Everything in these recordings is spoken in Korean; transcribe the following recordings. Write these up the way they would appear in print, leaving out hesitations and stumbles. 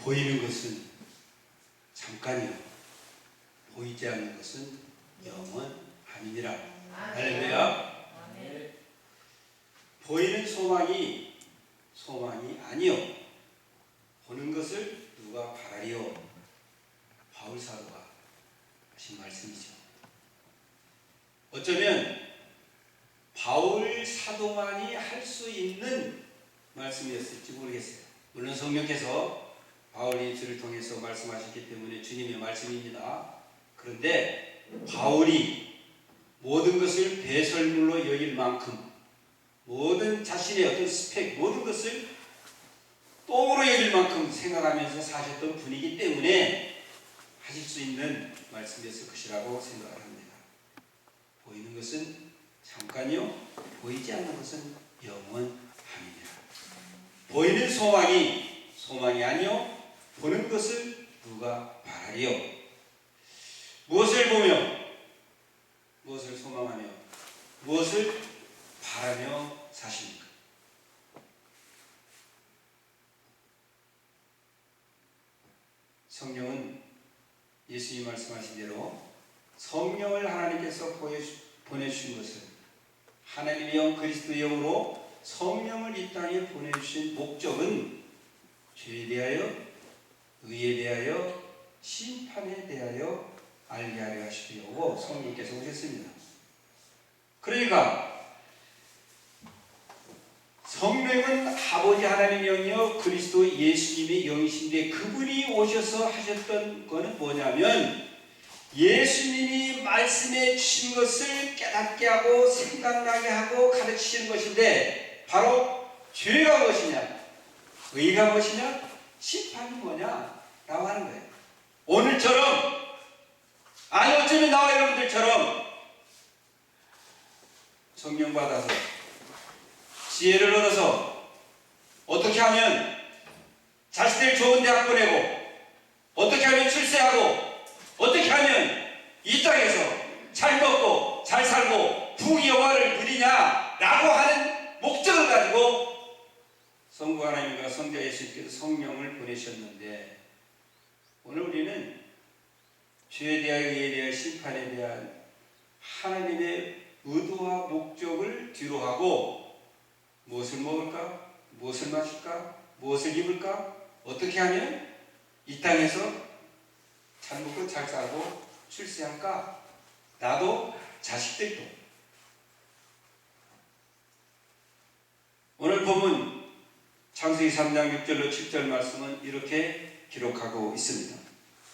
보이는 것은 잠깐이요 보이지 않는 것은 영원함이니라. 할렐루야. 보이는 소망이 아니요 보는 것을 누가 바라리요. 바울 사도가 하신 말씀이죠. 어쩌면 바울 사도만이 할 수 있는 말씀이었을지 모르겠어요. 물론 성령께서 바울의 입술을 통해서 말씀하셨기 때문에 주님의 말씀입니다. 그런데 바울이 모든 것을 배설물로 여길 만큼 모든 자신의 어떤 스펙 모든 것을 똥으로 여길 만큼 생각하면서 사셨던 분이기 때문에 하실 수 있는 말씀이었을 것이라고 생각을 합니다. 보이는 것은 잠깐이요 보이지 않는 것은 영원함이니라. 보이는 소망이 아니요 보는 것을 누가 바라리요. 무엇을 보며 무엇을 소망하며 무엇을 바라며 사십니까? 성령은 예수님이 말씀하신 대로 성령을 하나님께서 보내주신 것은 하나님의 영 그리스도의 영으로 성령을 이 땅에 보내주신 목적은 죄에 대하여 의에 대하여 심판에 대하여 알게 하려 하시려고 성령께서 오셨습니다. 그러니까 성령은 아버지 하나님의 영이요 그리스도 예수님의 영이신데 그분이 오셔서 하셨던 것은 뭐냐면 예수님이 말씀해 주신 것을 깨닫게 하고 생각나게 하고 가르치시는 것인데 바로 죄가 무엇이냐 의가 무엇이냐 심판이 뭐냐 라고 하는 거예요. 오늘처럼 아니 어쩌면 나와 여러분들처럼 성령 받아서 지혜를 얻어서 어떻게 하면 자식들 좋은 대학 보내고 어떻게 하면 출세하고 어떻게 하면 이 땅에서 잘 먹고 잘 살고 부귀영화를 누리냐라고 하는 목적을 가지고 성부 하나님과 성자 예수님께서 성령을 보내셨는데 오늘 우리는 죄에 대하여 의에 대하여 심판에 대한 하나님의 의도와 목적을 뒤로하고 무엇을 먹을까? 무엇을 마실까? 무엇을 입을까? 어떻게 하면 이 땅에서 잘 먹고 잘 살고 출세할까? 나도 자식들도. 오늘 본문 창세기 3장 6절로 7절 말씀은 이렇게 기록하고 있습니다.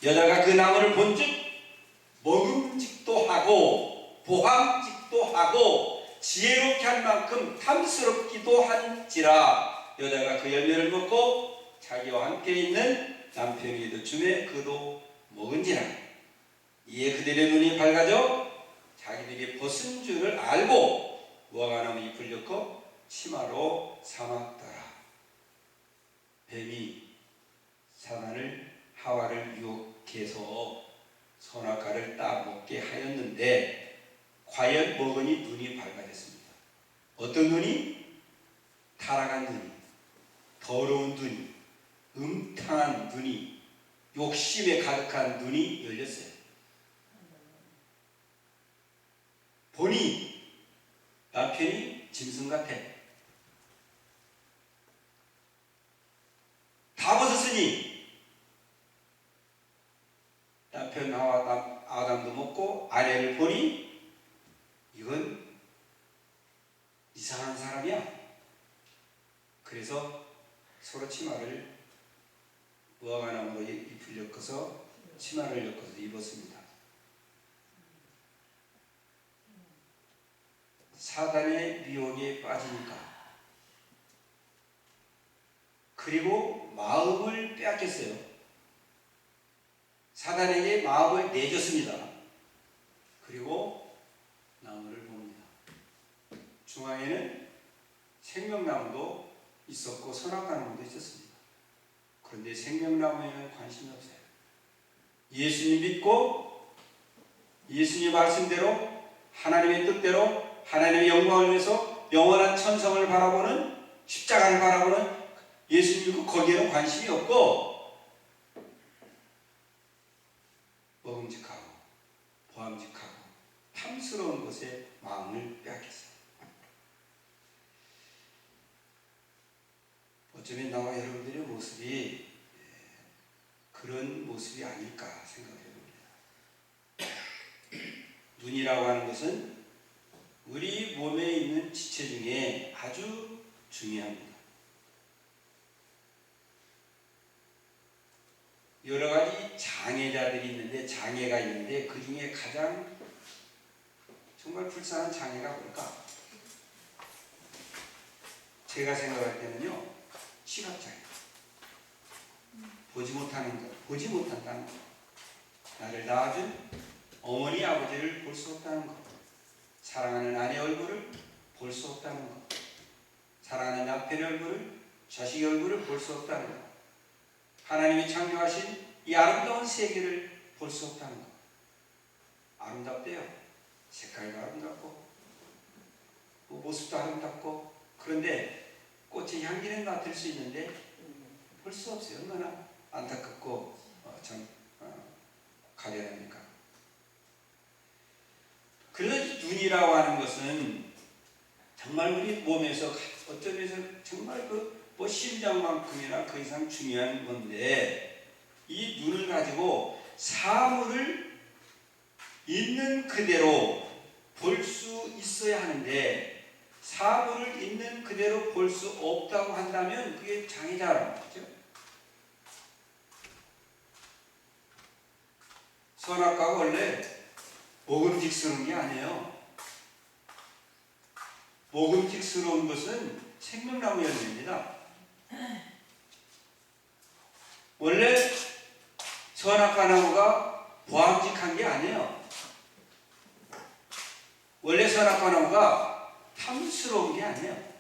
여자가 그 나무를 본즉 먹음직도 하고 보함직도 하고 지혜롭게 할 만큼 탐스럽기도 한지라 여자가 그 열매를 먹고 자기와 함께 있는 남편에게도 주매 그도 먹은지라. 이에 그들의 눈이 밝아져 자기들이 벗은 줄을 알고 무화과나무 잎을 엮어 치마로 삼았더라. 뱀이 사단을 하와를 유혹해서 선악과를 따먹게 하였는데 과연 먹으니 눈이 밝아졌습니다. 어떤 눈이? 타락한 눈이, 더러운 눈이, 음탕한 눈이, 욕심에 가득한 눈이 열렸어요. 보니 남편이 짐승 같아. 다 벗었으니 남편 하와 아담도 먹고 아내를 보니 이건 이상한 사람이야. 그래서 서로 치마를 무화과나무로 잎을 엮어서 치마를 엮어서 입었습니다. 사단의 미혹에 빠지니까 그리고 마음을 빼앗겼어요. 사단에게 마음을 내줬습니다. 그리고 나무를 봅니다. 중앙에는 생명나무도 있었고 선악과나무도 있었습니다. 그런데 생명나무에는 관심이 없어요. 예수님 믿고 예수님 말씀대로 하나님의 뜻대로 하나님의 영광을 위해서 영원한 천성을 바라보는 십자가를 바라보는 예수님 믿고 거기에는 관심이 없고 먹음직하고 보암직하고 탐스러운 것에 마음을 빼앗겼어요. 어쩌면 나와 여러분들의 모습이 그런 모습이 아닐까 생각해 봅니다. 눈이라고 하는 것은 우리 몸에 있는 지체 중에 아주 중요합니다. 여러 가지 장애자들이 있는데, 장애가 있는데 그 중에 가장 정말 불쌍한 장애가 뭘까? 제가 생각할 때는요, 시각장애. 보지 못하는 것, 보지 못한다는 것. 나를 낳아준 어머니 아버지를 볼 수 없다는 것. 사랑하는 아내 얼굴을 볼 수 없다는 것. 사랑하는 남편의 얼굴을, 자식의 얼굴을 볼 수 없다는 것. 하나님이 창조하신 이 아름다운 세계를 볼 수 없다는 것. 아름답대요. 색깔도 아름답고 모습도 아름답고, 그런데 꽃의 향기는 맡을 수 있는데 볼 수 없어요. 얼마나 안타깝고 참 가련합니까? 그래서 눈이라고 하는 것은 정말 우리 몸에서 어떤 면에서 정말 뭐 심장만큼이나 그 이상 중요한 건데, 이 눈을 가지고 사물을 있는 그대로 볼 수 있어야 하는데, 사물을 있는 그대로 볼 수 없다고 한다면 그게 장애자라는 거죠. 선악과가 원래 먹음직스러운 게 아니에요. 먹음직스러운 것은 생명나무 열매입니다. 원래 선악과 나무가 보암직한 게 아니에요. 원래 선악과 나무가 탐스러운 게 아니에요.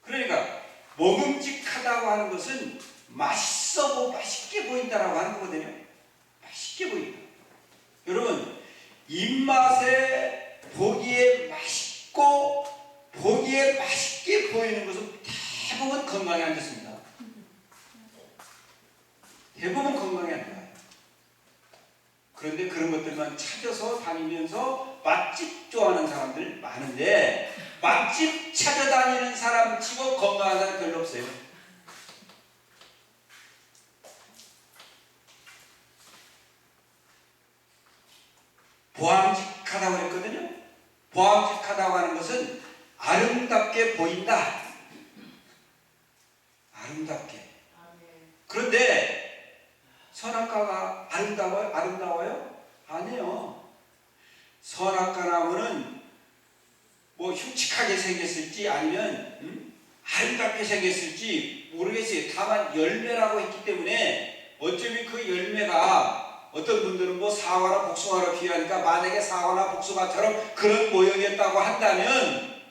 그러니까 먹음직하다고 하는 것은 맛있어 맛있게 보인다라고 하는 거거든요. 맛있게 보인다. 여러분, 입맛에 보기에 맛있고 보기에 맛있게 보이는 것은 대부분 건강에 안 좋습니다. 대부분 건강에 안 좋아요. 그런데 그런 것들만 찾아서 다니면서 맛집 좋아하는 사람들 많은데, 맛집 찾아다니는 사람 치고 건강한 사람 별로 없어요. 보암직하다고 했거든요. 보암직하다고 하는 것은 아름답게 보인다. 아름답게. 그런데 선악과가 아름다워요? 아니에요. 선악과 나무는 뭐 흉측하게 생겼을지 아니면 아름답게 생겼을지 모르겠어요. 다만 열매라고 했기 때문에 어쩌면 그 열매가 어떤 분들은 뭐 사과나 복숭아로 비유하니까, 만약에 사과나 복숭아처럼 그런 모형이었다고 한다면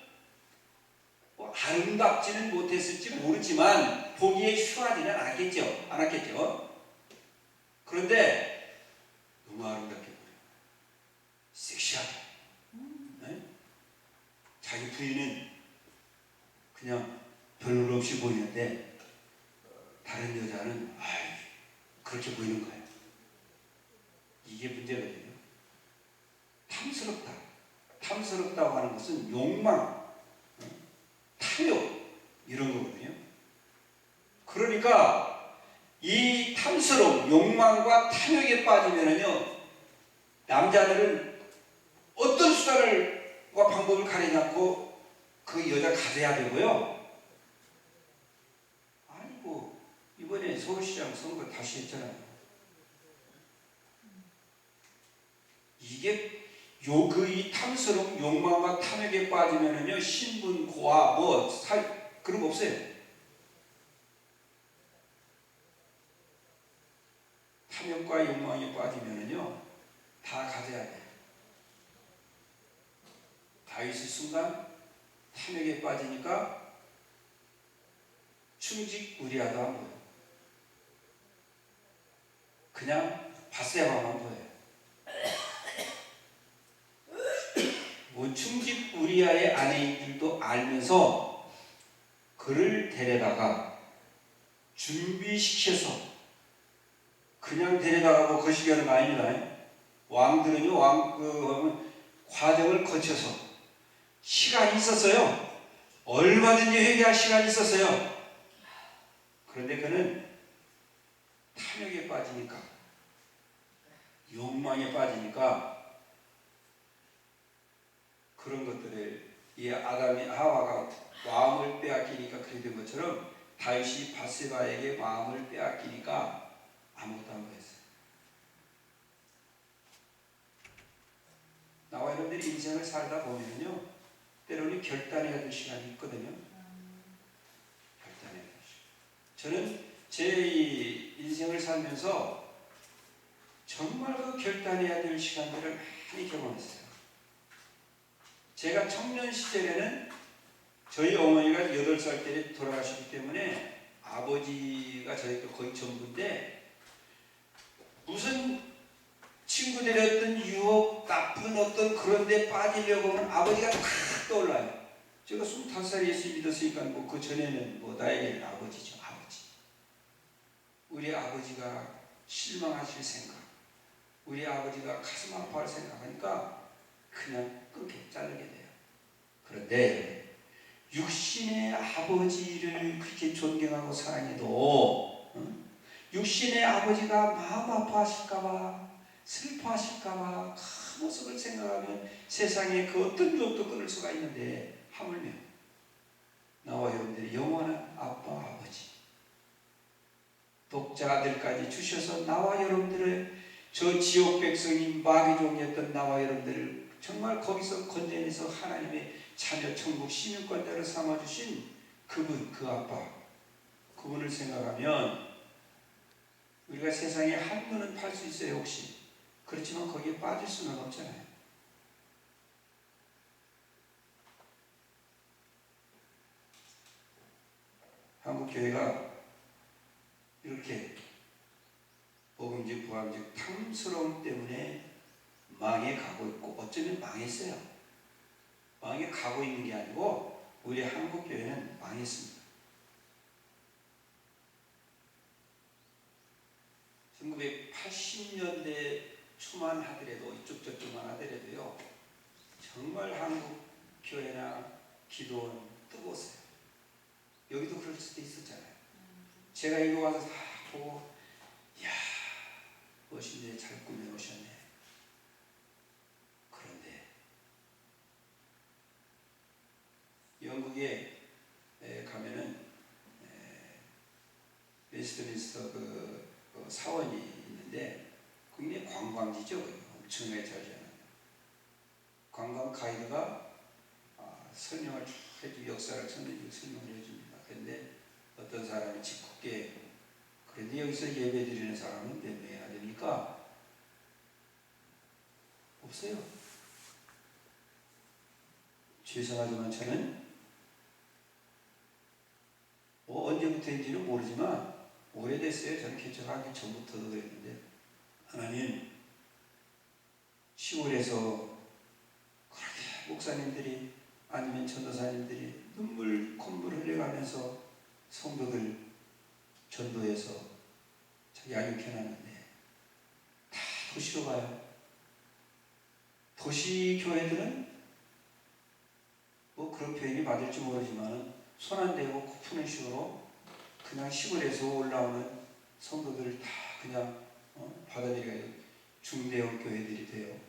뭐 아름답지는 못했을지 모르지만 보기에 흉하지는 않았겠죠. 그런데 너무 아름답게 보여요. 섹시하게. 네? 자기 부인은 그냥 별로 없이 보이는데 다른 여자는 그렇게 보이는 거예요. 이게 문제거든요. 탐스럽다고 하는 것은 욕망, 탐욕 이런 거거든요. 그러니까 이 탐스러움, 욕망과 탐욕에 빠지면은요, 남자들은 어떤 수단과 방법을 가리지 않고 그 여자 가져야 되고요. 아니고 이번에 서울시장 선거 다시 했잖아요. 이게 이 탐스러움, 욕망과 탐욕에 빠지면은요, 신분, 고아, 그런 거 없어요. 탐욕과 욕망에 빠지면은요, 다 가져야 돼. 다윗이 순간 탐욕에 빠지니까 충직 우리아도 안 보여. 그냥 바세바만 보여요. 뭐 충직 우리아의 아내인들도 알면서 그를 데려다가 준비시켜서 그 그냥 데려다가고 거시기하는 거 아닙니다. 왕들은요, 과정을 거쳐서 시간이 있었어요. 얼마든지 회개할 시간이 있었어요. 그런데 그는 탐욕에 빠지니까, 욕망에 빠지니까 그런 것들을 이 아담이 하와가 마음을 빼앗기니까 그렇게 된 것처럼 다윗이 바세바에게 마음을 빼앗기니까 아무것도 안 보였어요. 나와 여러분들이 인생을 살다 보면요, 때로는 결단해야 될 시간이 있거든요. 결단해야 될 시간. 저는 제 인생을 살면서 정말 그 결단해야 될 시간들을 많이 경험했어요. 제가 청년 시절에는 저희 어머니가 8살 때 돌아가셨기 때문에 아버지가 저희 거의 전부인데, 무슨 친구들의 어떤 유혹, 나쁜 어떤 그런 데 빠지려고 하면 아버지가 탁 떠올라요. 제가 25살에 예수 믿었으니까 그 전에는 나에게는 아버지죠. 아버지. 우리 아버지가 실망하실 생각, 우리 아버지가 가슴 아파할 생각하니까 그냥 끊게 자르게 돼요. 그런데 육신의 아버지를 그렇게 존경하고 사랑해도 육신의 아버지가 마음 아파하실까봐, 슬퍼하실까봐 그 모습을 생각하면 세상에 그 어떤 유혹도 끊을 수가 있는데, 하물며 나와 여러분들이 영원한 아빠 아버지, 독자 아들까지 주셔서 나와 여러분들을, 저 지옥 백성인 마귀종이었던 나와 여러분들을 정말 거기서 건져내서 하나님의 자녀 천국 시민권자로 삼아주신 그분, 그 아빠, 그분을 생각하면 우리가 세상에 한눈은 팔 수 있어요, 혹시. 그렇지만 거기에 빠질 수는 없잖아요. 한국교회가 이렇게 복음직 부함직 탐스러움 때문에 망해 가고 있고, 어쩌면 망했어요. 망해 가고 있는 게 아니고 우리 한국교회는 망했습니다. 1980년대 초만 하더라도, 이쪽 저쪽만 하더라도요, 정말 한국교회나 기도는 뜨거웠어요. 여기도 그럴 수도 있었잖아요. 제가 이거 와서 다 보고, 이야, 멋있네, 잘 꾸며놓으셨네. 그런데 영국에 가면은 웨스트민스터 그 사원이 있는데, 굉장히 관광지죠. 엄청나게 잘 지어요. 관광 가이드가 설명을 쭉 해주고, 역사를 설명을 해줍니다. 그런데 어떤 사람이 짓궂게, 그런데 여기서 예배 드리는 사람은 몇 명이나 됩니까? 없어요. 죄송하지만 저는 언제부터인지는 모르지만 오래됐어요. 저는 개척하기 전부터 그랬는데, 하나님, 시골에서 그렇게 목사님들이 아니면 전도사님들이 눈물 콧물 흘려가면서 성도들 전도해서 양육해놨는데 다 도시로 가요. 도시 교회들은 그런 표현이 맞을지 모르지만 손 안 대고 코 푸는 식으로 그냥 시골에서 올라오는 성도들을 다 그냥 받아들여요. 중대형 교회들이 돼요.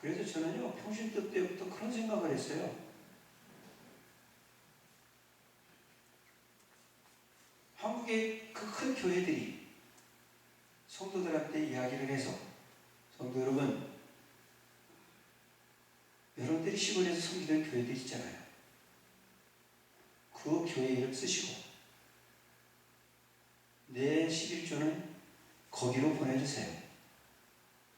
그래서 저는요, 평신도 때부터 그런 생각을 했어요. 한국의 그 큰 교회들이 성도들한테 이야기를 해서, 성도 여러분, 여러분들이 시골에서 섬기는 교회들 있잖아요. 그 교회 이름 쓰시고 내 11조는 거기로 보내주세요.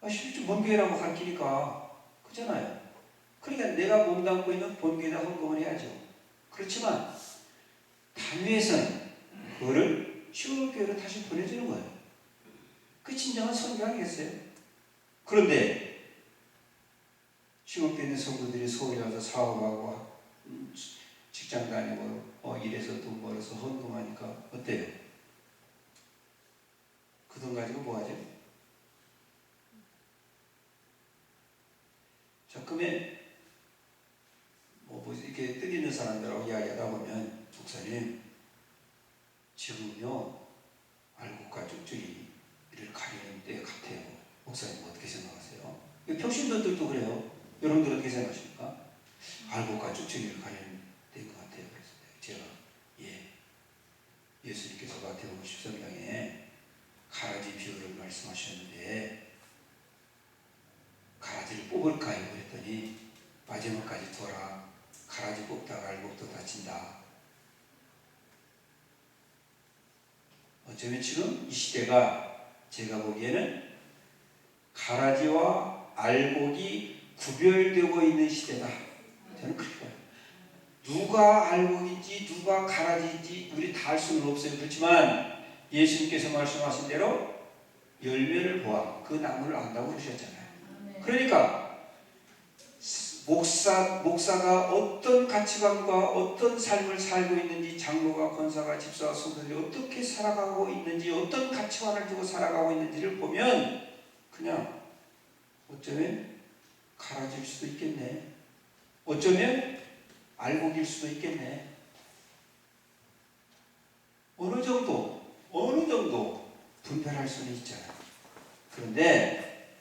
11조 먼 교회라고 가르치니까 그잖아요. 그러니까 내가 몸담고 있는 본교에다 헌금을 해야죠. 그렇지만 단위에서는 그거를 시골 교회로 다시 보내주는 거예요. 그 진정한 선교 아니겠어요? 그런데 시골 교회 있는 성도들이 서울에 와서 사업하고 직장 다니고 일해서 돈 벌어서 헌금하니까 어때요? 지금요 알곡과 쭉쭉이를 가리는 때 같아요. 목사님 어떻게 생각하세요? 평신도들도 그래요. 여러분들 어떻게 생각하십니까? 알곡과 쭉쭉이를 가리는 때인 것 같아요. 그래서 제가 예수님께서 마태복음 13장에 가라지 비유를 말씀하셨는데 가라지를 뽑을까요? 그랬더니 마지막까지 둬라. 가라지 뽑다가 알곡도 다친다. 어쩌면 지금 이 시대가 제가 보기에는 가라지와 알곡이 구별되고 있는 시대다. 저는 그렇게 봐요. 누가 알곡인지 누가 가라지인지 우리 다 알 수는 없어요. 그렇지만 예수님께서 말씀하신 대로 열매를 보아 그 나무를 안다고 그러셨잖아요. 그러니까 목사가 어떤 가치관과 어떤 삶을 살고 있는지, 장로가, 권사가, 집사가, 성도들이 어떻게 살아가고 있는지, 어떤 가치관을 두고 살아가고 있는지를 보면 그냥 어쩌면 가라질 수도 있겠네. 어쩌면 알곡일 수도 있겠네. 어느 정도 분별할 수는 있잖아요. 그런데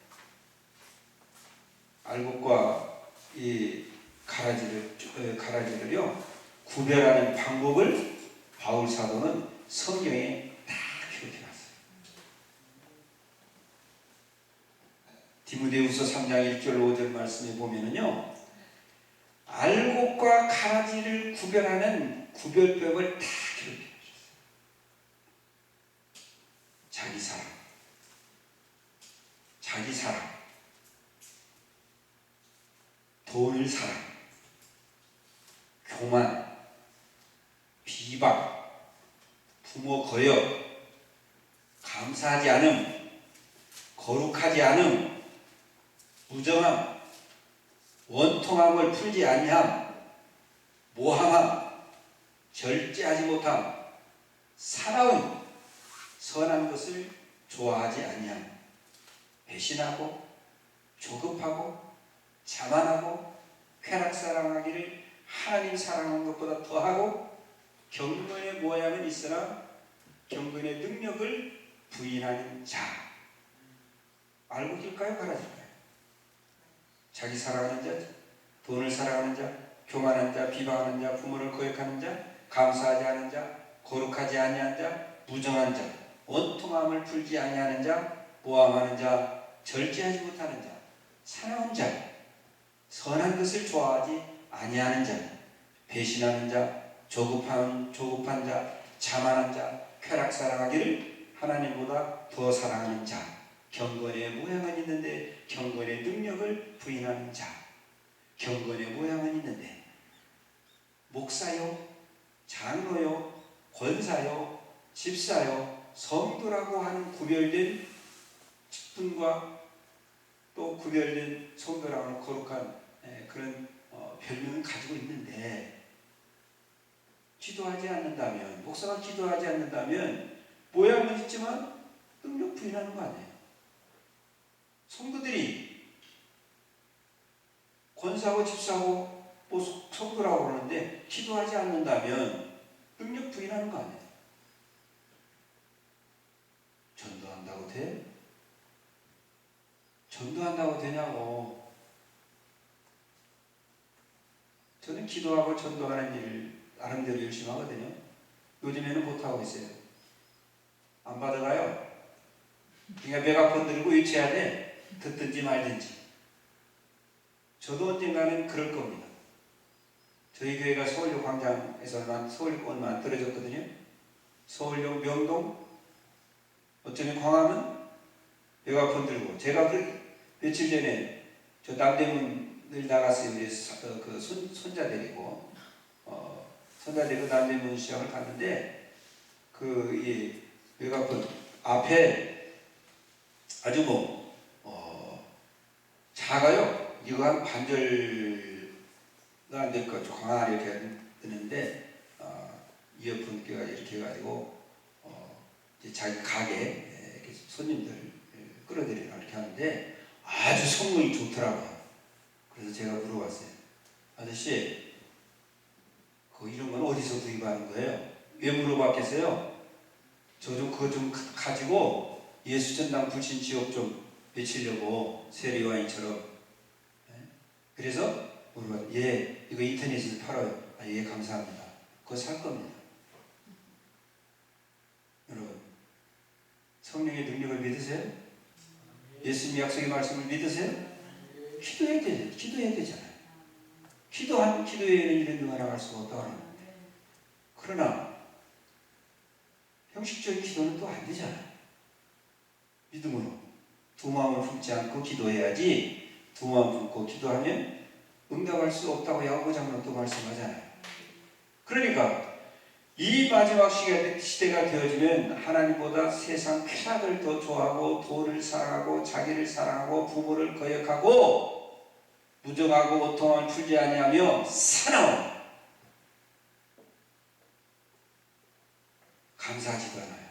알곡과 이 가라지를요 구별하는 방법을 바울 사도는 성경에 다 기록해놨어요. 디모데후서 3장 1절 5절 말씀에 보면은요 알곡과 가라지를 구별하는 구별법을 다 기록해놨어요. 자기 사랑, 돈을 사랑, 교만, 비방, 부모 거역, 감사하지 않음, 거룩하지 않음, 무정함, 원통함을 풀지 아니함, 모함함, 절제하지 못함, 사나움, 선한 것을 좋아하지 아니함, 배신하고 조급하고 자만하고 쾌락사랑하기를 하나님 사랑하는 것보다 더하고 경건의 모양은 있으나 경건의 능력을 부인하는 자. 알곡일까요? 가라질까요? 자기 사랑하는 자, 돈을 사랑하는 자, 교만한 자, 비방하는 자, 부모를 거역하는 자, 감사하지 않은 자, 거룩하지 아니한 자, 무정한 자, 원통함을 풀지 아니하는 자, 모함하는 자, 절제하지 못하는 자, 사나운 자, 선한 것을 좋아하지 아니하는 자, 배신하는 자, 조급한 자, 자만한 자, 쾌락사랑하기를 하나님보다 더 사랑하는 자, 경건의 모양은 있는데 경건의 능력을 부인하는 자, 경건의 모양은 있는데 목사요, 장로요, 권사요, 집사요, 성도라고 하는 구별된 직분과 또 구별된 성도라고 하는 거룩한 그런 별명을 가지고 있는데 기도하지 않는다면, 목사가 기도하지 않는다면 모양은 있지만 능력 부인하는 거 아니에요. 성도들이 권사하고 집사하고 뭐 성도라고 그러는데 기도하지 않는다면 능력 부인하는 거 아니에요. 전도한다고 돼? 전도한다고 되냐고. 저는 기도하고 전도하는 일을 나름대로 열심히 하거든요. 요즘에는 못하고 있어요. 안 받아가요. 그러니까 메가폰 들고 외쳐야 돼. 듣든지 말든지. 저도 언젠가는 그럴 겁니다. 저희 교회가 서울역 광장에서 서울역 얼마 안 떨어졌거든요. 서울역 명동, 어쩌면 광화문 메가폰 들고. 제가 며칠 전에 저 남대문을 나갔어요. 우리 그 손자 데리고 손자 데리고 남대문 시장을 갔는데 이 메가폰 앞에 아주 작아요. 이거 한 반절도 안 될 것 같죠. 광활 이렇게 뜨는데 이어폰 끼가 이렇게 해가지고 이제 자기 가게 이렇게 손님들 끌어들이라 이렇게 하는데 아주 성능이 좋더라고요. 그래서 제가 물어봤어요. 아저씨, 이런 건 어디서 구입하는 거예요? 왜 물어봤겠어요? 저도 그거 좀 가지고 예수전당 불신 지옥 좀 외치려고 세리와인처럼. 그래서 물어봐요. 예, 이거 인터넷에서 팔아요. 아, 예, 감사합니다. 그거 살 겁니다. 여러분, 성령의 능력을 믿으세요? 예수님 약속의 말씀을 믿으세요? 기도해야 되잖아요. 기도 외에는 이런 일 하나갈 수가 없다는. 그러나 형식적인 기도는 또 안 되잖아요. 믿음으로 두 마음을 품지 않고 기도해야지. 두 마음 품고 기도하면 응답할 수 없다고 야고보 장로는 또 말씀하잖아요. 그러니까 이 마지막 시대가 되어지면 하나님보다 세상 쾌락을 더 좋아하고 돈을 사랑하고 자기를 사랑하고 부모를 거역하고 무정하고 고통을 풀지 아니하며 사나운 감사하지도 않아요.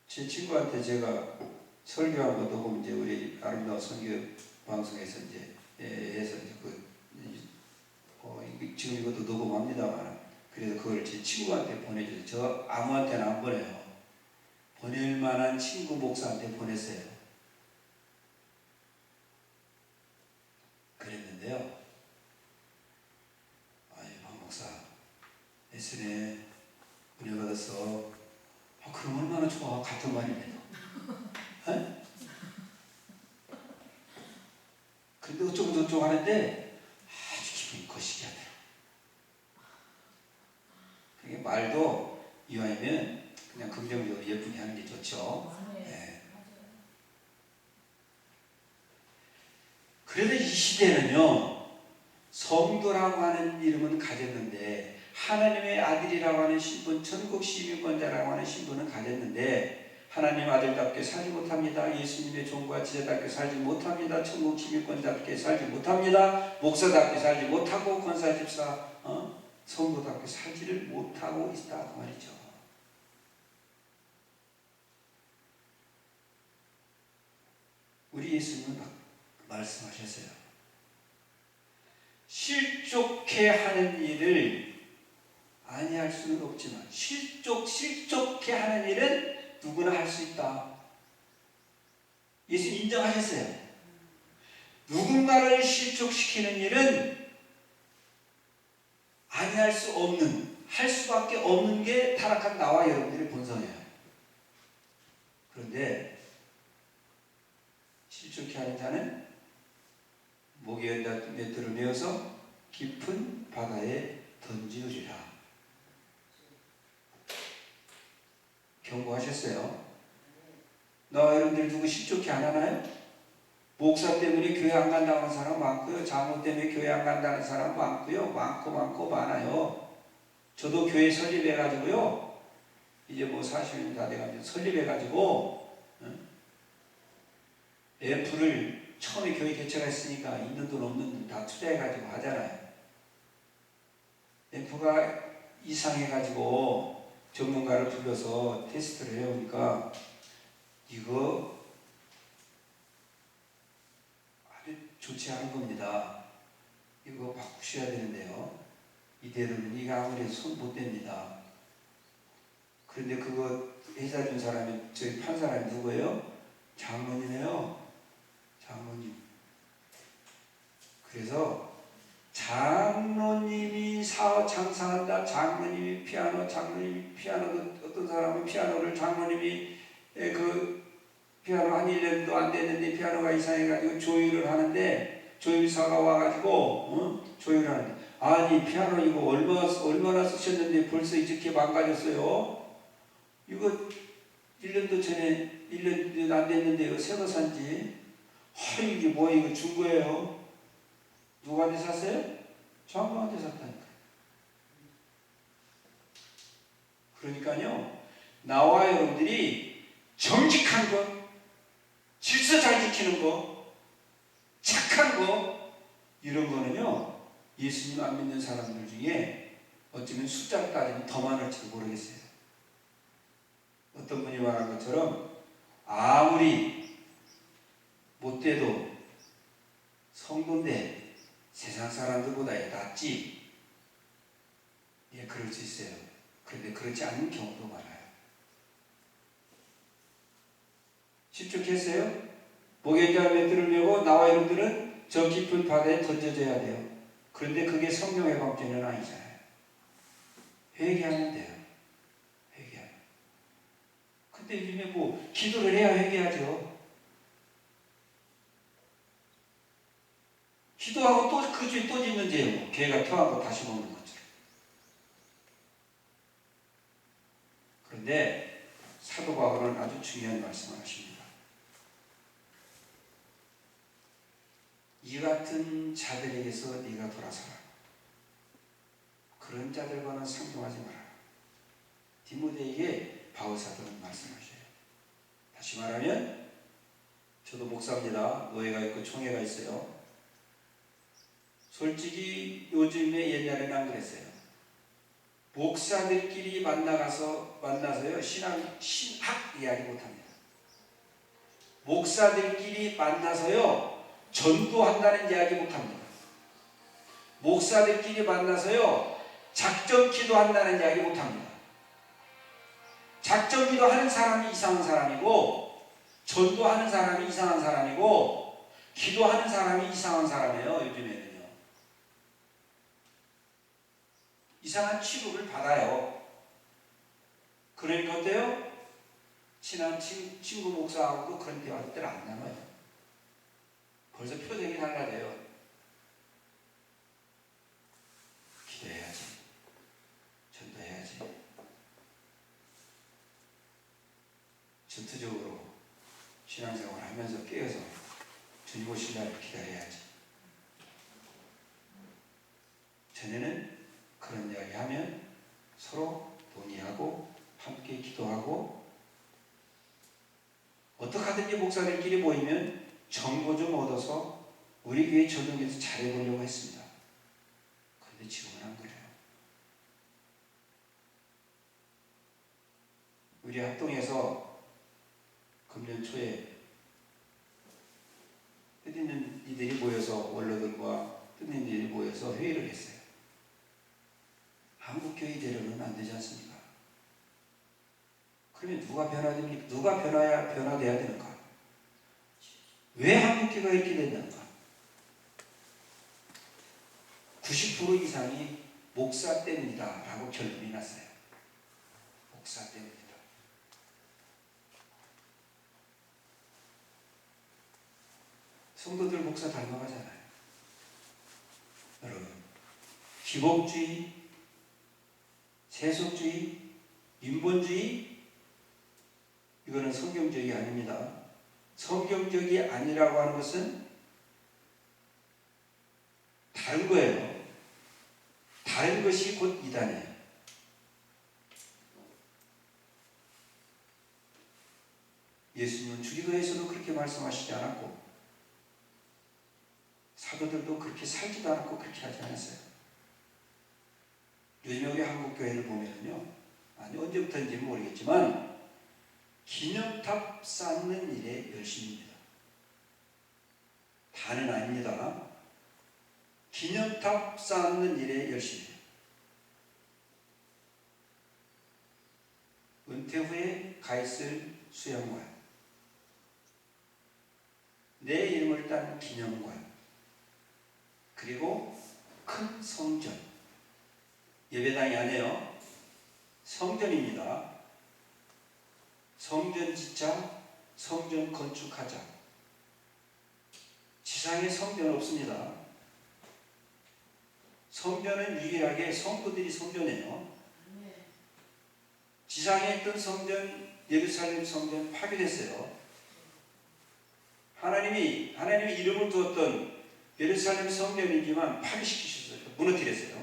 제 친구한테 제가 설교한 거 녹음 이제 우리 아름다운 선교 방송에서 이제 해서 이제 지금 이것도 녹음합니다만 그래서 그걸 제 친구한테 보내줘요. 저 아무한테나 안 보내요. 보낼 만한 친구 목사한테 보냈어요. 그랬는데요. 아니, 박 목사, 예전에 은혜 받았어. 그럼 얼마나 좋아. 같은 말이네요. 근데 어쩌고 저쩌고 하는데 아주 기분이 거시기하더라고요. 그게 말도 이왕이면 그냥 긍정적으로 예쁘게 하는 게 좋죠. 네. 그래도 이 시대는요, 성도라고 하는 이름은 가졌는데 하나님의 아들이라고 하는 신분, 천국 시민권자라고 하는 신분은 가졌는데 하나님 아들답게 살지 못합니다. 예수님의 종과 제자답게 살지 못합니다. 천국 시민권자답게 살지 못합니다. 목사답게 살지 못하고 권사 집사 성도답게 살지를 못하고 있다 그 말이죠. 우리 예수님은 말씀하셨어요. 실족해 하는 일을 아니할 수는 없지만 실족해 하는 일은 누구나 할 수 있다. 예수님 인정하셨어요. 누군가를 실족시키는 일은 아니할 수 없는, 할 수밖에 없는 게 타락한 나와 여러분들의 본성이에요. 그런데 실족해 하는 자는 목에 맷돌을 메어서 깊은 바다에 던지우리라. 경고하셨어요. 나와 여러분들 누구 실족해 안 하나요? 목사 때문에 교회 안 간다는 사람 많고요. 장로 때문에 교회 안 간다는 사람 많고요. 많고 많아요. 저도 교회 설립해가지고요. 이제 뭐 40년 다 돼가지고 설립해가지고 앰프를 처음에 교회 개척을 했으니까 있는 돈 없는 돈 다 투자해가지고 하잖아요. 앰프가 이상해가지고 전문가를 불러서 테스트를 해오니까 이거 아주 좋지 않은 겁니다. 이거 바꾸셔야 되는데요. 이대로는 이거 아무래도 손 못 댑니다. 그런데 그거 회사 준 사람이 저희 판 사람이 누구예요? 장로님이에요. 장로님. 그래서 장로님이 사업 장사한다. 장로님이 피아노, 어떤 사람은 피아노를 장로님이 그 피아노 한 1년도 안 됐는데 피아노가 이상해가지고 조율을 하는데 조율사가 와가지고 조율을 하는데 아니 피아노 이거 얼마나 쓰셨는데 벌써 이렇게 망가졌어요. 이거 1년도 전에 1년 안 됐는데 새거 산지 이게 뭐야 이거 준 거예요. 누구한테 샀어요? 장로한테 샀다니까. 그러니까요 나와 여러분들이 정직한 것, 질서 잘 지키는 거, 착한 거 이런 거는요 예수님 안 믿는 사람들 중에 어쩌면 숫자로 따지면 더 많을지도 모르겠어요. 어떤 분이 말한 것처럼 아무리 못돼도 성도인데 세상 사람들보다 낫지. 예, 그럴 수 있어요. 그런데 그렇지 않은 경우도 많아요. 집중했어요? 목욕자 맷들을 메고 나와 여러분들은 저 깊은 바다에 던져져야 돼요. 그런데 그게 성령의 방죄는 아니잖아요. 회개하면 돼요. 회개하면. 근데 요즘에 뭐 기도를 해야 회개하죠. 기도하고 또 그 주에 또 짓는 죄요. 개가 토한 거 다시 먹는 것처럼. 그런데 사도 바울은 아주 중요한 말씀을 하십니다. 이 같은 자들에게서 네가 돌아서라. 그런 자들과는 상종하지 마라. 디모데에게 바울 사도는 말씀하셔요. 다시 말하면 저도 목사입니다. 노예가 있고 총회가 있어요. 솔직히 요즘에 옛날에는 안 그랬어요. 목사들끼리 만나서요 신학 이야기 못합니다. 목사들끼리 만나서요 전도한다는 이야기 못합니다. 목사들끼리 만나서요 작전 기도한다는 이야기 못합니다. 작전 기도하는 사람이 이상한 사람이고 전도하는 사람이 이상한 사람이고 기도하는 사람이 이상한 사람이에요. 요즘에는요. 이상한 취급을 받아요. 그러니까 어때요? 친한 친구 목사하고도 그런 대화할 때는 안 나눠요. 벌써 표정이 달라져요. 기도해야지. 전도해야지. 전투적으로 신앙생활을 하면서 깨어서 주님 오실 날을 기다려야지. 전에는 그런 이야기 하면 서로 논의하고 함께 기도하고 어떻게 하든지 목사들끼리 모이면 정보 좀 얻어서 우리 교회 전도에서 잘해보려고 했습니다. 그런데 지금은 안 그래요. 우리 합동에서 금년 초에 뜻있는 이들이 모여서 원로들과 뜻있는 이들이 모여서 회의를 했어요. 한국교회대로는 안 되지 않습니까? 그러면 누가 변화됩니까? 누가 변화돼야 되는가? 왜 한국교회가 이렇게 됐는가? 90% 이상이 목사 때문이다 라고 결론이 났어요. 목사 때문이다. 성도들 목사 닮아가잖아요. 여러분, 기복주의, 세속주의, 인본주의 이거는 성경적이 아닙니다. 성경적이 아니라고 하는 것은 다른 거예요. 다른 것이 곧 이단이에요. 예수님은 주기도에서도 그렇게 말씀하시지 않았고 사도들도 그렇게 살지도 않았고 그렇게 하지 않았어요. 요즘에 우리 한국교회를 보면요, 아니 언제부터인지는 모르겠지만 기념탑 쌓는 일에 열심입니다. 다는 아닙니다. 기념탑 쌓는 일에 열심해요. 은퇴 후에 가 있을 수양관, 내 이름을 딴 기념관, 그리고 큰 성전, 예배당이 아니에요. 성전입니다. 성전 짓자, 성전 건축하자. 지상에 성전 없습니다. 성전은 유일하게 성도들이 성전이에요. 지상에 있던 성전, 예루살렘 성전 파괴됐어요. 하나님이 이름을 두었던 예루살렘 성전이지만 파괴시키셨어요. 무너뜨렸어요.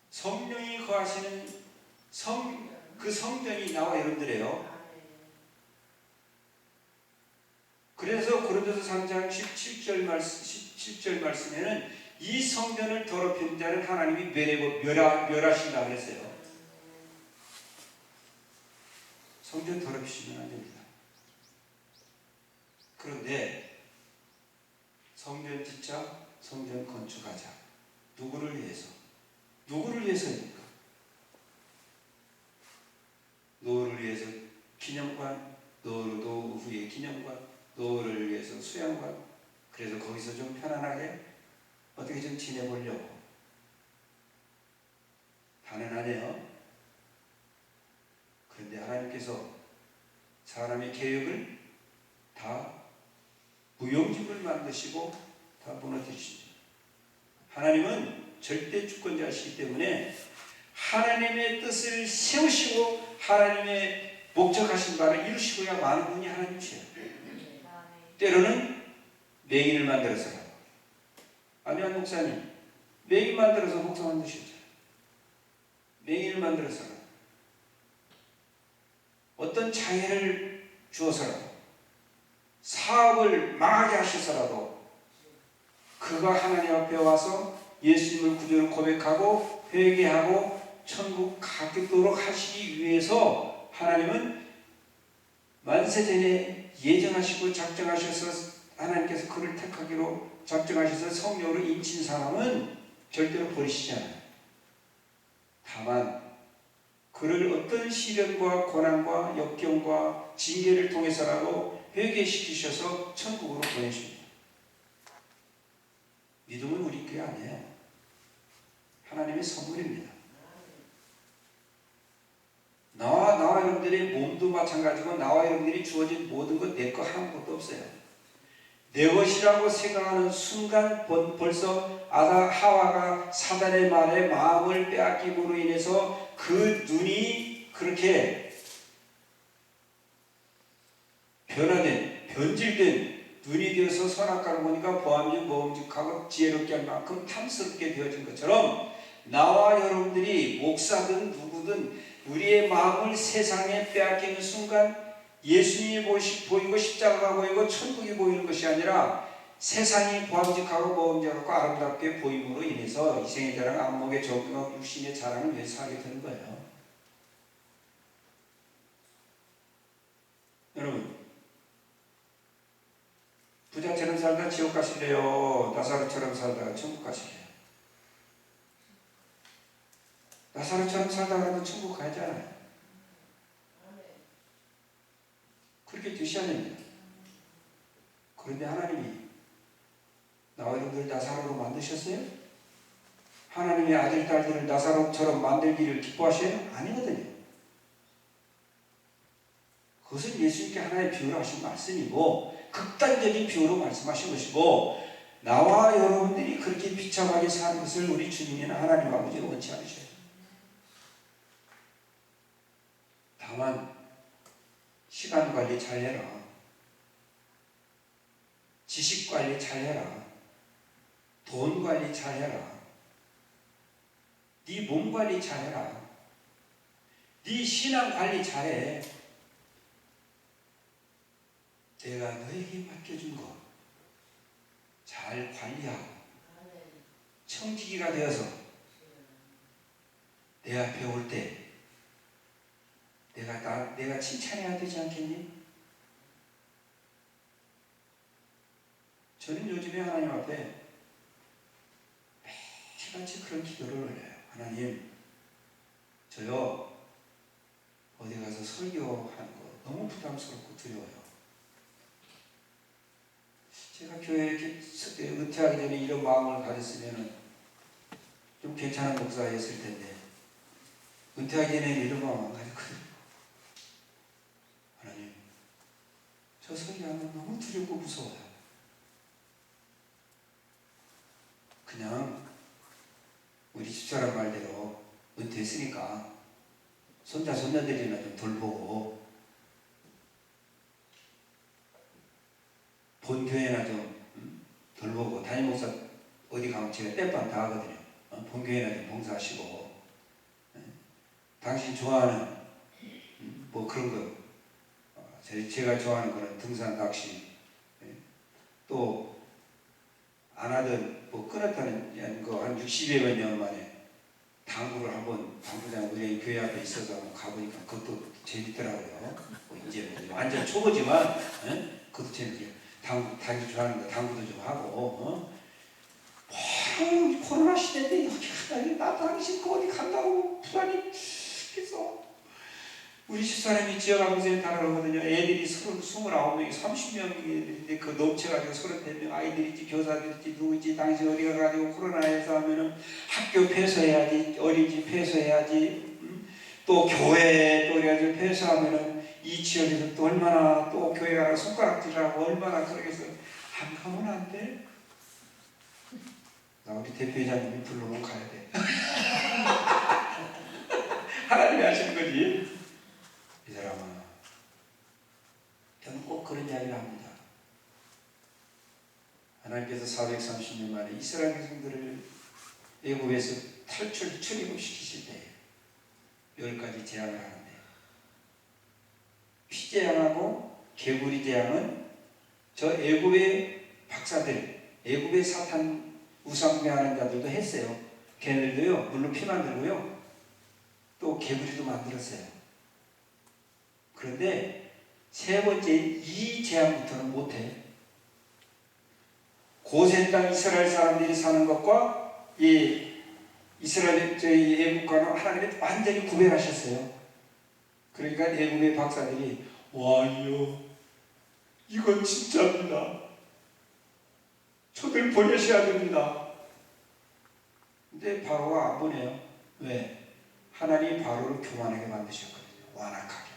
성령이 거하시는 그 성전이 나와 여러분들이에요. 그래서 고린도서 3장 17절 말씀에는 이 성전을 더럽힌 자는 하나님이 멸하신다고 했어요. 성전 더럽히시면 안 됩니다. 그런데 성전 짓자, 성전 건축하자. 누구를 위해서? 위해서입니까? 노후를 위해서 기념관, 노후의 기념관, 노후를 위해서 수양관. 그래서 거기서 좀 편안하게 어떻게 좀 지내보려고. 다는 아니에요. 그런데 하나님께서 사람의 계획을 다 무용지물 만드시고 다 무너뜨리십니다. 하나님은 절대 주권자이시기 때문에 하나님의 뜻을 세우시고 하나님의 목적하신 바를 이루시고야 많은 분이 하나님이세요. 때로는 맹인을 만들어서라도. 아니면 목사님, 맹인 만들어서 목사 만드셨잖아요. 맹인을 만들어서라도. 어떤 장애를 주어서라도, 사업을 망하게 하셔서라도 그가 하나님 앞에 와서 예수님을 구주로 고백하고 회개하고 천국 가겠도록 하시기 위해서 하나님은 만세전에 예정하시고 작정하셔서 하나님께서 그를 택하기로 작정하셔서 성령으로 인친 사람은 절대로 버리시지 않아요. 다만 그를 어떤 시련과 고난과 역경과 징계를 통해서라도 회개시키셔서 천국으로 보내십니다. 믿음은 우리 게 아니에요. 하나님의 선물입니다. 나와 여러분들의 몸도 마찬가지고 나와 여러분들이 주어진 모든 것 내 거 한 것도 없어요. 내 것이라고 생각하는 순간 벌써 하와가 사단의 말에 마음을 빼앗김으로 인해서 그 눈이 그렇게 변질된 눈이 되어서 선악과를 보니까 보암직 모험직하고 지혜롭게 할 만큼 탐스럽게 되어진 것처럼 나와 여러분들이 목사든 누구든 우리의 마음을 세상에 빼앗기는 순간 예수님이 보이고 십자가가 보이고 천국이 보이는 것이 아니라 세상이 보암직하고 모험직하고 아름답게 보임으로 인해서 이생의 자랑, 안목의 정욕, 육신의 자랑을 위해서 하게 되는 거예요. 여러분, 부자처럼 살다 지옥 가실래요? 나사로처럼 살다가 천국 가실래요? 나사로처럼 살다가도 천국 가야지 않아요? 그렇게 되셔야 됩니다. 그런데 하나님이 나와 여러분들 나사로로 만드셨어요? 하나님의 아들, 딸들을 나사로처럼 만들기를 기뻐하셔요? 아니거든요. 그것은 예수님께 하나의 비유로 하신 말씀이고 극단적인 비유로 말씀하신 것이고 나와 여러분들이 그렇게 비참하게 사는 것을 우리 주님이나 하나님 아버지는 원치 않으셔요. 다만 시간 관리 잘해라. 지식 관리 잘해라. 돈 관리 잘해라. 네 몸 관리 잘해라. 네 신앙 관리 잘해. 내가 너에게 맡겨준 거 잘 관리하고 청지기가 되어서 내가 배울 때 내가 칭찬해야 되지 않겠니? 저는 요즘에 하나님 앞에 매일같이 그런 기도를 올려요. 하나님, 저요 어디 가서 설교하는 거 너무 부담스럽고 두려워요. 제가 교회에 은퇴하기 전에 이런 마음을 가졌으면 좀 괜찮은 목사였을 텐데 은퇴하기 전에 이런 마음을 가졌거든요. 하나님, 저 설교하는 거 너무 두렵고 무서워요. 그냥 우리 집사람 말대로 은퇴했으니까 손자 손녀들이나 좀 돌보고 본교회나 좀 돌보고 담임 목사 어디 가면 제가 땜빵 다 하거든요. 본교회나 좀 봉사하시고 당신 좋아하는 뭐 그런 거 제가 좋아하는 거는 등산, 낚시 또 안 하던 뭐 끊었다는 거 한 60여 년 만에 당구를 한번 당구장 우리 교회 앞에 있어서 한번 가보니까 그것도 재밌더라고요. 뭐 이제 완전 초보지만 그것도 재밌게 당구 좋아하는 거 당구도 좀 하고 코로나 시대인데 나도 하기 당신 그 어디 간다고 부산이 그래서 우리 집사람이 지역아무새 따라오거든요. 애들이 29명이 30명인데 그 넘쳐가지고 34명 아이들이지 교사들이지 누구지 당신 어디 가가지고 코로나에서 하면은 학교 폐쇄해야지 어린이집 폐쇄해야지 또 교회 또 이래가지고 폐쇄하면은 이 지역에서 또 얼마나 또 교회 가서 손가락질하고 얼마나 그러겠어. 안 가면 안 돼? 나 우리 대표회장님이 불러면 가야 돼. 하나님이 하시는 거지. 이 사람아, 저는 꼭 그런 이야기를 합니다. 하나님께서 430년 만에 이스라엘 백성들을 애굽에서 출애굽시키실 때 10가지 재앙을 하는데 피재앙하고 개구리 재앙은 저 애굽의 박사들, 애굽의 사탄 우상배하는 자들도 했어요. 걔네들도요, 물론 피 만들고요, 또 개구리도 만들었어요. 그런데 세 번째 이 재앙부터는 못해. 고센 땅 이스라엘 사람들이 사는 것과 이 이스라엘 저희 애국과는 하나님이 완전히 구별하셨어요. 그러니까 애국의 박사들이 왕이요, 이건 진짜입니다. 저들 보내셔야 됩니다. 근데 바로가 안 보내요. 왜? 하나님이 바로를 교만하게 만드셨거든요. 완악하게.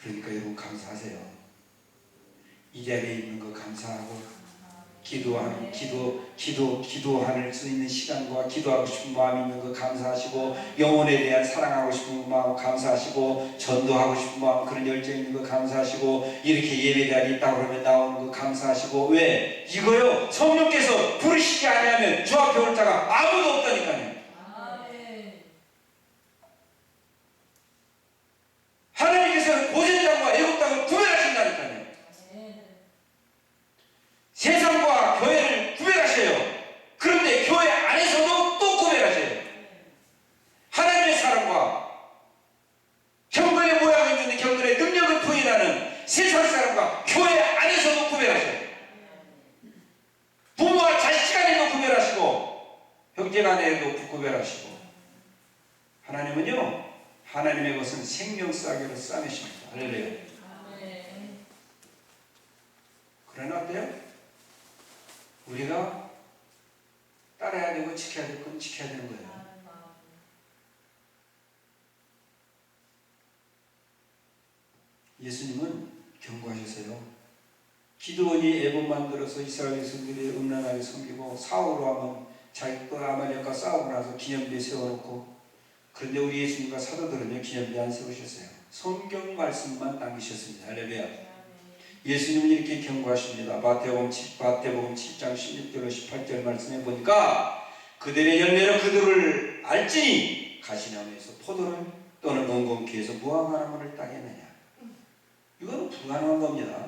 그러니까 여러분 감사하세요. 이 자리에 있는 거 감사하고 기도할 수 있는 시간과 기도하고 싶은 마음이 있는 거 감사하시고 영혼에 대한 사랑하고 싶은 마음 감사하시고 전도하고 싶은 마음 그런 열정 있는 거 감사하시고 이렇게 예배 자리에 있다 그러면 나오는 거 감사하시고 왜? 이거요 성령께서 부르시지 아니하면 주 앞에 올 자가 아무도 없다니까요. 하나님께서는 고센 땅과 애굽 땅을 구별하신다니까요. 세상과 교회를 구별하셔요. 그런데 교회 안에서도 또 구별하셔요. 하나님의 사람과 경건의 모양이 있는데 경건의 능력을 부인하는 세상 사람과 교회 안에서도 구별하셔요. 부모와 자식 간에도 구별하시고 형제 간에도 구별하시고 하나님은요 하나님의 것은 생명싸개로 싸매십니다. 할렐루야. 그러나 어때요? 우리가 따라야 되고 지켜야 될 건 지켜야 되는 거예요. 예수님은 경고하셨어요. 기드온이 애봇 만들어서 이스라엘 백성들이 음란하게 섬기고 사울로 하면 자기 또 아말렉과 싸우고 나서 기념비에 세워놓고 그런데 우리 예수님과 사도들은요 기념비 안 세우셨어요. 성경 말씀만 남기셨습니다. 할렐루야. 예수님은 이렇게 경고하십니다. 마태복음 7장 16절로 18절 말씀해 보니까 그들의 열매로 그들을 알지니 가시나무에서 포도를 또는 엉겅퀴에서 무화과 나무를 따겠느냐. 이거는 불가능한 겁니다.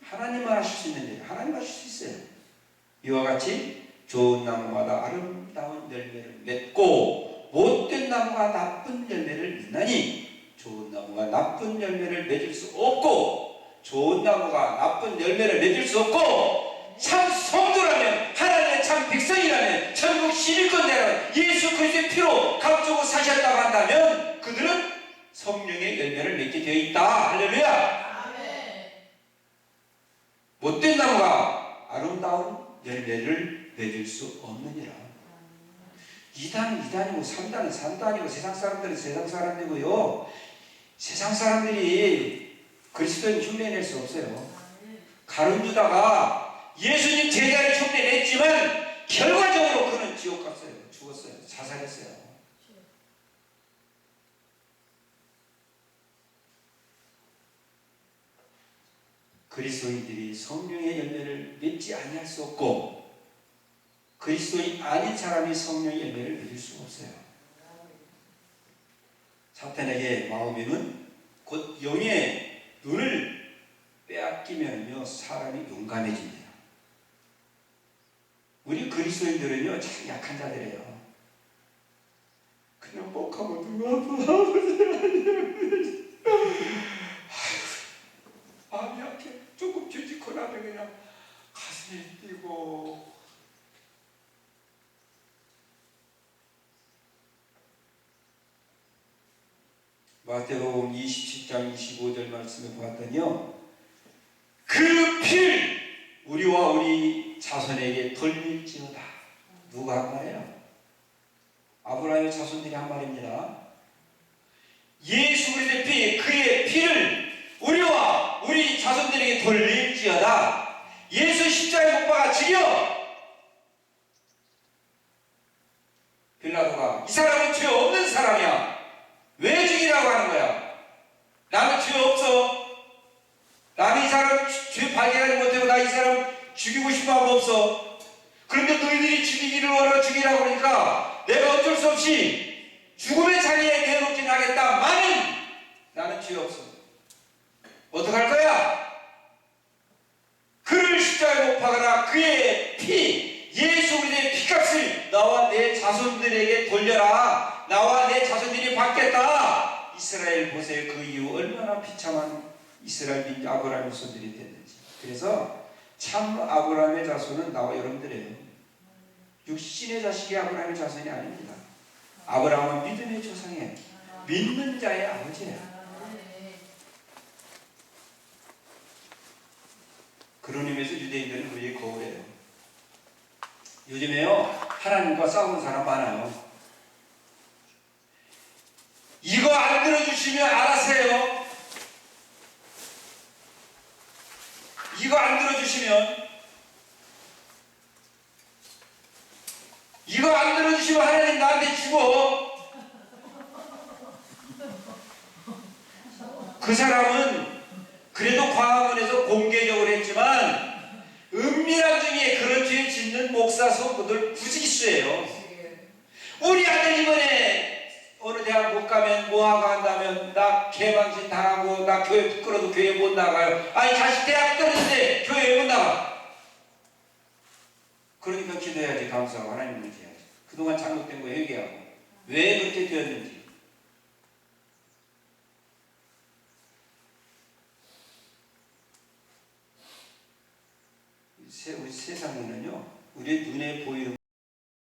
하나님만 하실 수 있는 일, 하나님 하실 수 있어요. 이와 같이 좋은 나무마다 아름다운 열매를 맺고 못된 나무가 나쁜 열매를 맺나니 좋은 나무가 나쁜 열매를 맺을 수 없고 좋은 나무가 나쁜 열매를 맺을 수 없고 참 성도라면 하나님의 참 백성이라면 천국 시민권자라면 예수 그리스도의 피로 감추고 사셨다고 한다면 그들은 성령의 열매를 맺게 되어 있다. 할렐루야. 못된 나무가 아름다운 열매를 맺을 수 없느니라. 2단은 2단이고 3단은 3단이고 세상 사람들은 세상 사람이고요. 세상 사람들이 그리스도인 흉내낼 수 없어요. 가룟유다가 예수님 제자를 흉내냈지만 결과적으로 그는 지옥 갔어요. 죽었어요. 자살했어요. 그리스도인들이 성령의 열매를 맺지 아니할 수 없고 그리스도인 아닌 사람이 성령의 열매를 맺을 수가 없어요. 사탄에게 마음에는 곧 영의 눈을 빼앗기면요 사람이 용감해집니다. 우리 그리스도인들은요 참 약한 자들이에요. 그냥 뻑하고 누가 마음이 약해. 조금 뒤집고 나면 그냥 가슴이 뛰고 마태복음 27장 25절 말씀을 보았더니요, 그 피를 우리와 우리 자손에게 돌릴지어다. 누가 한 말이에요? 아브라함의 자손들이 한 말입니다. 예수 그리스도의 피, 그의 피를 우리와 우리 자손들에게 돌릴지어다. 예수 십자가에 못 박아 죽여. 빌라도가 이 사람은 죄 없는 사람이야. 왜 죽이라고 하는 거야? 나는 죄 없어. 나는 이 사람 죄 발견하지 못하고 나 이 사람 죽이고 싶어 하고 없어. 그런데 너희들이 죽이기를 원하고 죽이라고 그러니까 내가 어쩔 수 없이 죽음의 자리에 내놓긴 하겠다마는 나는 죄 없어. 어떡할 거야? 그를 십자가에 못 박아라. 그의 피, 예수 그리스도의 피값을 나와 내 자손들에게 돌려라. 나와 내 자손들이 받겠다. 이스라엘 보세요. 그 이후 얼마나 비참한 이스라엘 민족 아브라함의 자손들이 됐는지. 그래서 참 아브라함의 자손은 나와 여러분들이에요. 육신의 자식이 아브라함의 자손이 아닙니다. 아브라함은 믿음의 조상이에요. 믿는 자의 아버지예요. 그런 의미에서 유대인들은 우리의 거울이에요. 요즘에요, 하나님과 싸우는 사람 많아요. 이거 안 들어주시면 알아세요. 이거 안 들어주시면, 이거 안 들어주시면 하나님 나한테 죽어. 그 사람은 그래도 광화문에서 공개적으로 했지만 은밀한 중에 그런 죄 짓는 목사 성도들 부지기수예요. 우리 아들 이번에 어느 대학 못 가면 뭐하고 한다면 나 개방신 당하고 나 교회 부끄러도 교회 못 나가요. 아니 자식 대학 떨어졌는데 교회 못 나가. 그러니까 기도해야지. 감사하고 하나님을 의지해야지. 그동안 잘못된 거 회개하고 왜 그렇게 되었는지. 우리 세상에는요, 우리 눈에 보이는